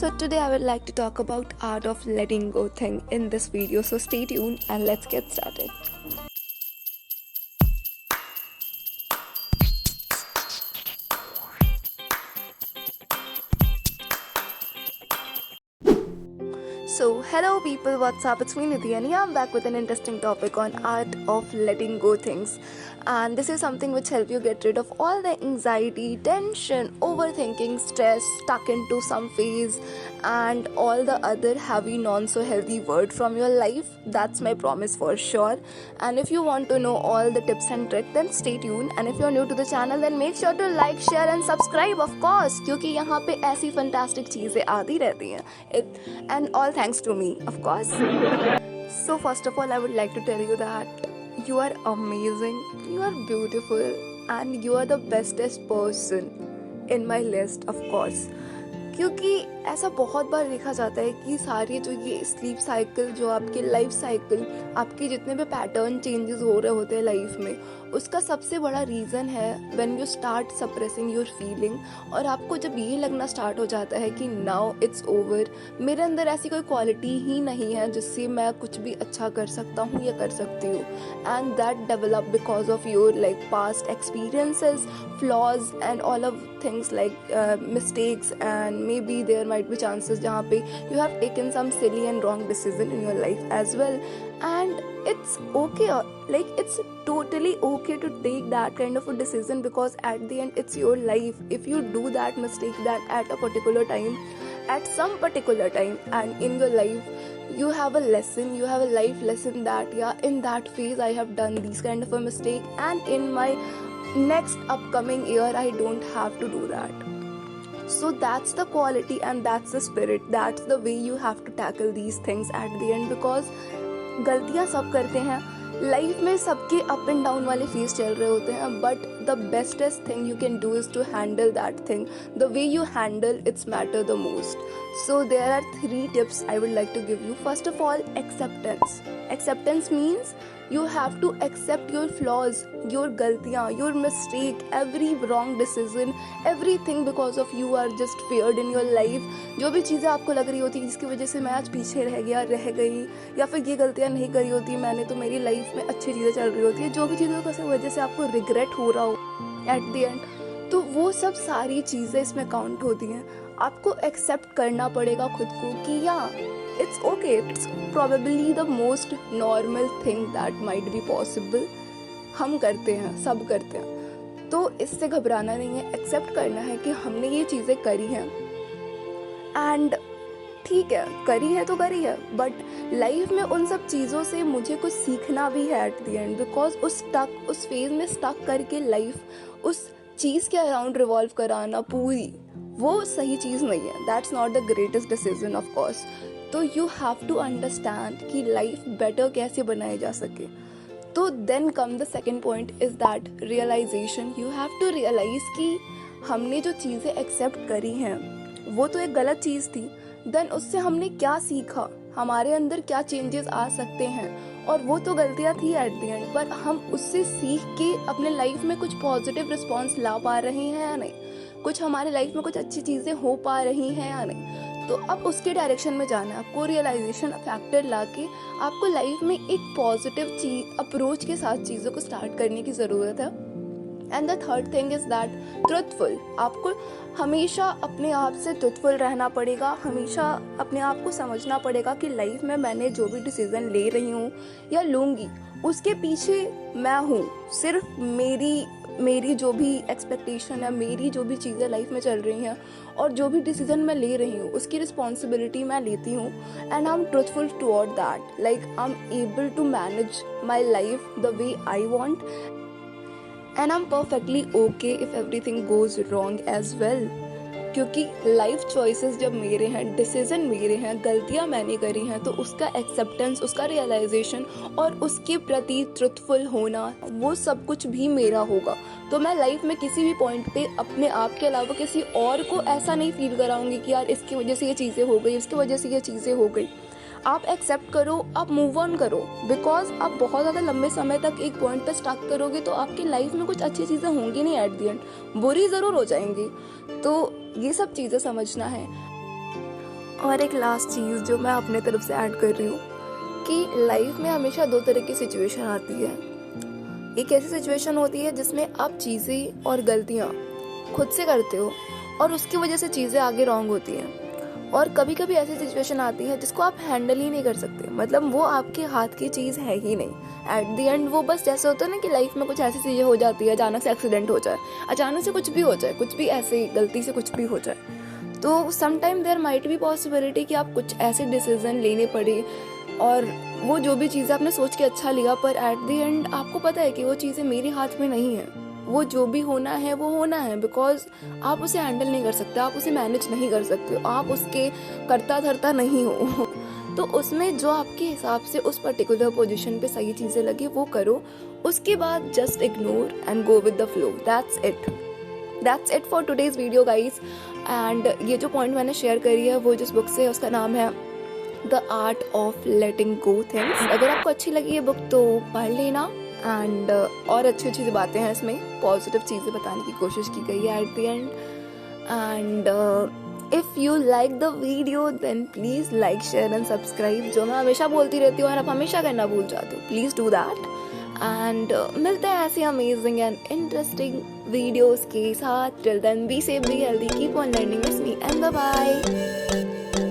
So today I would like to talk about art of letting go thing in this video. So stay tuned and let's get started. So hello people, what's up? It's me Nidhi and I'm back with an interesting topic on art of letting go things. And this is something which help you get rid of all the anxiety, tension, overthinking, stress, stuck into some phase and all the other heavy non so healthy word from your life. That's my promise for sure. And if you want to know all the tips and tricks, then stay tuned. And if you're new to the channel, then make sure to like, share and subscribe of course, क्योंकि यहाँ पे ऐसी fantastic चीजें आती रहती हैं. And all thanks to me, of course. So first of all, I would like to tell you that you are amazing, you are beautiful, and you are the bestest person in my list, of course. क्योंकि ऐसा बहुत बार देखा जाता है कि सारे जो ये स्लीप साइकिल, जो आपके लाइफ साइकिल, आपके जितने भी पैटर्न चेंजेस हो रहे होते हैं लाइफ में, उसका सबसे बड़ा रीज़न है when you start suppressing your feeling. और आपको जब ये लगना स्टार्ट हो जाता है कि नाउ इट्स ओवर, मेरे अंदर ऐसी कोई क्वालिटी ही नहीं है जिससे मैं कुछ भी अच्छा कर सकता हूँ या कर सकती हूँ. And that develop because of your like past experiences, flaws and all of things like mistakes, and maybe there might be chances जहाँ पे you have taken some silly and wrong decision in your life as well. And it's okay, like it's totally okay to take that kind of a decision because at the end it's your life. If you do that mistake that at a particular time, at some particular time and in your life, you have a lesson, you have a life lesson that yeah, in that phase I have done these kind of a mistake, and in my next upcoming year I don't have to do that. So that's the quality and that's the spirit, that's the way you have to tackle these things at the end. Because गलतियाँ सब करते हैं life में, सबके up and down वाले phase चल रहे होते हैं, but the bestest thing you can do is to handle that thing. The way you handle its matter the most. So there are 3 tips I would like to give you. First of all, acceptance. Acceptance means you have to accept your flaws, your गलतियाँ, your mistake, every wrong decision, everything because of you are just feared in your life. जो भी चीज़ें आपको लग रही होती जिसकी वजह से मैं आज पीछे रह गया, रह गई, या फिर ये गलतियाँ नहीं करी होती मैंने तो मेरी लाइफ में अच्छी चीज़ें चल रही होती है, जो भी चीज़ों की वजह से आपको रिग्रेट हो रहा हो एट द एंड, तो वो सब सारी चीज़ें इसमें काउंट होती हैं. आपको एक्सेप्ट करना पड़ेगा खुद को कि या it's okay, it's probably the most normal thing that might be possible. हम करते हैं, सब करते हैं, तो इससे घबराना नहीं है. एक्सेप्ट करना है कि हमने ये चीज़ें करी हैं एंड ठीक है, करी है तो करी है, बट लाइफ में उन सब चीज़ों से मुझे कुछ सीखना भी है एट द एंड. बिकॉज उस फेज में स्टक करके लाइफ उस चीज़ के अराउंड रिवॉल्व कराना पूरी, वो सही चीज़ नहीं है. That's not the greatest decision of course. तो यू हैव टू अंडरस्टैंड कि लाइफ बेटर कैसे बनाई जा सके. तो then come the second point is that realization. You have to realize कि हमने जो चीज़ें एक्सेप्ट करी हैं वो तो एक गलत चीज़ थी, देन उससे हमने क्या सीखा, हमारे अंदर क्या चेंजेस आ सकते हैं, और वो तो गलतियाँ थी एट द एंड, पर हम उससे सीख के अपने लाइफ में कुछ पॉजिटिव रिस्पॉन्स ला पा रहे हैं या नहीं, कुछ हमारे लाइफ में कुछ अच्छी चीज़ें हो पा रही हैं या नहीं. तो अब उसके डायरेक्शन में जाना है आपको. रियलाइजेशन फैक्टर लाके आपको लाइफ में एक पॉजिटिव चीज अप्रोच के साथ चीज़ों को स्टार्ट करने की ज़रूरत है. And the third thing is that truthful. आपको हमेशा अपने आप से ट्रुथफुल रहना पड़ेगा, हमेशा अपने आप को समझना पड़ेगा कि लाइफ में मैंने जो भी डिसीज़न ले रही हूँ या लूँगी उसके पीछे मैं हूँ. सिर्फ मेरी जो भी एक्सपेक्टेशन है, मेरी जो भी चीज़ें लाइफ में चल रही हैं और जो भी डिसीजन मैं ले रही हूँ उसकी रिस्पॉन्सिबिलिटी मैं लेती हूँ. And I am truthful toward that, like I am able to manage my life the way I want, and I am perfectly okay if everything goes wrong as well. क्योंकि life choices जब मेरे हैं, decision मेरे हैं, गलतियां मैंने करी हैं, तो उसका एक्सेप्टेंस, उसका रियलाइजेशन और उसके प्रति ट्रुथफुल होना, वो सब कुछ भी मेरा होगा. तो मैं लाइफ में किसी भी पॉइंट पे अपने आप के अलावा किसी और को ऐसा नहीं फील कराऊंगी कि यार इसकी वजह से ये चीज़ें हो गई, इसकी वजह से ये चीज़ें हो गई. आप एक्सेप्ट करो, आप मूव ऑन करो. बिकॉज आप बहुत ज़्यादा लंबे समय तक एक पॉइंट पर स्टक करोगे तो आपकी लाइफ में कुछ अच्छी चीज़ें होंगी नहीं एट द एंड, बुरी ज़रूर हो जाएंगी. तो ये सब चीज़ें समझना है. और एक लास्ट चीज़ जो मैं अपने तरफ से ऐड कर रही हूँ कि लाइफ में हमेशा दो तरह की सिचुएशन आती है। एक ऐसी सिचुएशन होती है जिसमें आप चीज़ें और गलतियाँ खुद से करते हो और उसकी वजह से चीज़ें आगे रॉन्ग होती हैं। और कभी कभी ऐसी सिचुएशन आती है जिसको आप हैंडल ही नहीं कर सकते, मतलब वो आपके हाथ की चीज़ है ही नहीं। एट द एंड वो बस जैसे होता है ना कि लाइफ में कुछ ऐसी चीज़ें हो जाती है, अचानक से एक्सीडेंट हो जाए, अचानक से कुछ भी हो जाए, कुछ भी ऐसे गलती से कुछ भी हो जाए, तो some time there might be possibility कि आप कुछ ऐसे डिसीजन लेने पड़े और वो जो भी चीज़ें आपने सोच के अच्छा लिया, पर एट द एंड आपको पता है कि वो चीज़ें मेरे हाथ में नहीं है। वो जो भी होना है वो होना है, बिकॉज आप उसे हैंडल नहीं कर सकते, आप उसे मैनेज नहीं कर सकते, आप उसके करता धरता नहीं हो। तो उसमें जो आपके हिसाब से उस पर्टिकुलर पोजीशन पे सही चीज़ें लगे वो करो, उसके बाद just ignore and go with the flow. That's it for today's video guys. And ये जो पॉइंट मैंने शेयर करी है वो जिस बुक से, उसका नाम है the art of letting go things. अगर आपको अच्छी लगी ये बुक तो पढ़ लेना। एंड और अच्छी अच्छी बातें हैं इसमें, पॉजिटिव चीज़ें बताने की कोशिश की गई है at the end. And if you like the video then please like share and subscribe, जो मैं हमेशा बोलती रहती हूँ और आप हमेशा करना भूल जाते हो, प्लीज़ डू दैट। एंड मिलते हैं ऐसे अमेजिंग एंड इंटरेस्टिंग वीडियोज़ के साथ। Till then be safe, be healthy, keep on learning with me and bye bye.